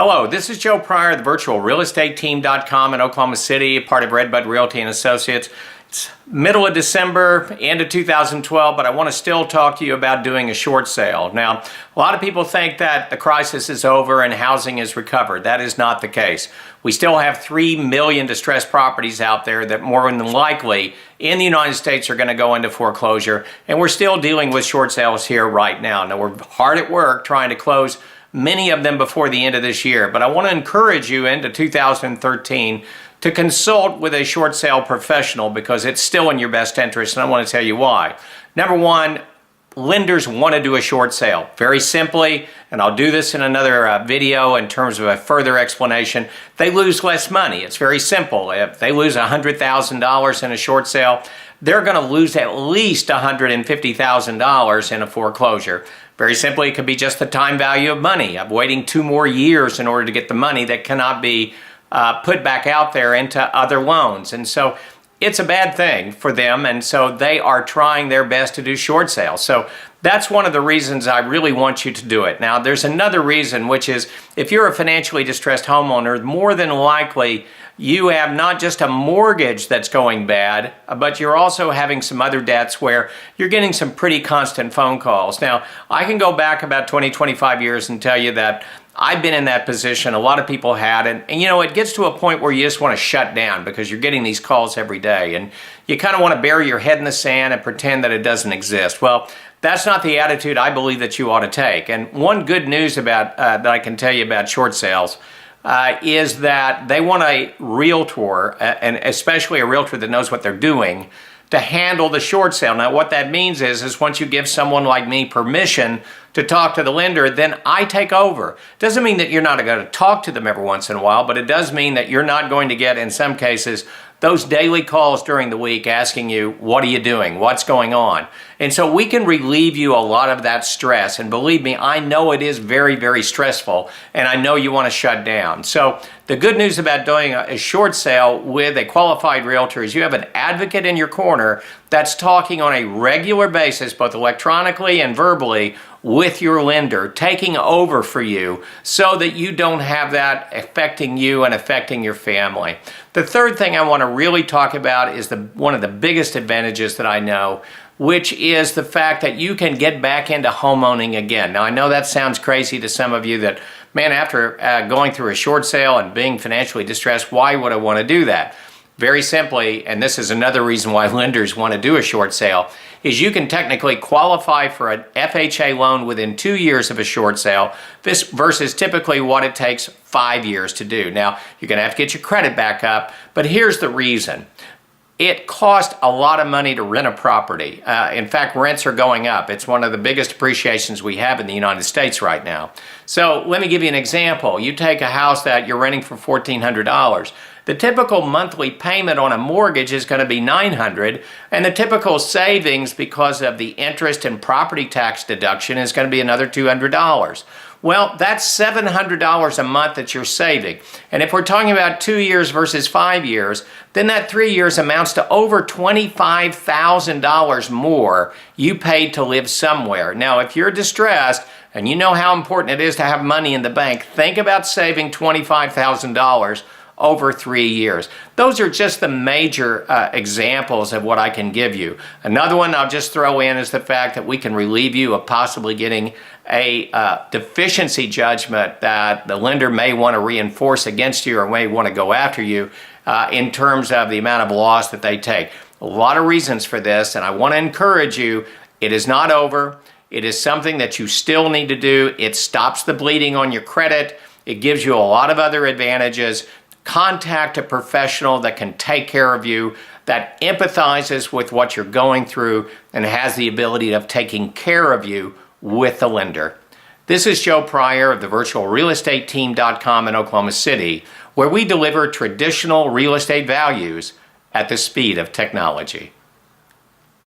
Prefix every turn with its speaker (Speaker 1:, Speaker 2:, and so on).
Speaker 1: Hello, this is Joe Pryor, the virtualrealestateteam.com in Oklahoma City, part of Redbud Realty and Associates. It's middle of December, end of 2012, but I want to still talk to you about doing a short sale. Now, a lot of people think that the crisis is over and housing is recovered. That is not the case. We still have 3 million distressed properties out there that more than likely in the United States are going to go into foreclosure, and we're still dealing with short sales here right now. Now, we're hard at work trying to close many of them before the end of this year, but I want to encourage you into 2013 to consult with a short sale professional because it's still in your best interest, and I want to tell you why. Number one, lenders want to do a short sale. Very simply, and I'll do this in another video in terms of a further explanation, they lose less money. It's very simple. If they lose $100,000 in a short sale, they're going to lose at least $150,000 in a foreclosure. Very simply, it could be just the time value of money, of waiting 2 more years in order to get the money that cannot be put back out there into other loans. And so it's a bad thing for them, and so they are trying their best to do short sales. So that's one of the reasons I really want you to do it. Now, there's another reason, which is if you're a financially distressed homeowner, more than likely you have not just a mortgage that's going bad, but you're also having some other debts where you're getting some pretty constant phone calls. Now, I can go back about 20, 25 years and tell you that I've been in that position. A lot of people had, and you know, it gets to a point where you just want to shut down because you're getting these calls every day, and you kind of want to bury your head in the sand and pretend that it doesn't exist. Well, that's not the attitude I believe that you ought to take. And one good news about that I can tell you about short sales is that they want a realtor, and especially a realtor that knows what they're doing, to handle the short sale. Now, what that means is once you give someone like me permission to talk to the lender, then I take over. Doesn't mean that you're not going to talk to them every once in a while, but it does mean that you're not going to get, in some cases, those daily calls during the week asking you, what are you doing? What's going on? And so we can relieve you a lot of that stress. And believe me, I know it is very, very stressful, and I know you want to shut down. So the good news about doing a short sale with a qualified realtor is you have an advocate in your corner that's talking on a regular basis, both electronically and verbally, with your lender, taking over for you so that you don't have that affecting you and affecting your family. The third thing I want to really talk about is one of the biggest advantages that I know, which is the fact that you can get back into homeowning again. Now, I know that sounds crazy to some of you that, man, after going through a short sale and being financially distressed, why would I want to do that? Very simply, and this is another reason why lenders want to do a short sale, is you can technically qualify for an FHA loan within 2 years of a short sale, this versus typically what it takes 5 years to do. Now, you're going to have to get your credit back up, but here's the reason. It costs a lot of money to rent a property. In fact, rents are going up. It's one of the biggest appreciations we have in the United States right now. So let me give you an example. You take a house that you're renting for $1,400. The typical monthly payment on a mortgage is going to be $900, and the typical savings because of the interest and property tax deduction is going to be another $200. Well, that's $700 a month that you're saving. And if we're talking about 2 years versus 5 years, then that 3 years amounts to over $25,000 more you paid to live somewhere. Now, if you're distressed and you know how important it is to have money in the bank, think about saving $25,000 over 3 years. Those are just the major examples of what I can give you. Another one I'll just throw in is the fact that we can relieve you of possibly getting a deficiency judgment that the lender may want to reinforce against you or may want to go after you in terms of the amount of loss that they take. A lot of reasons for this, and I want to encourage you, it is not over. It is something that you still need to do. It stops the bleeding on your credit. It gives you a lot of other advantages. Contact a professional that can take care of you, that empathizes with what you're going through, and has the ability of taking care of you with the lender. This is Joe Pryor of the virtualrealestateteam.com in Oklahoma City, where we deliver traditional real estate values at the speed of technology.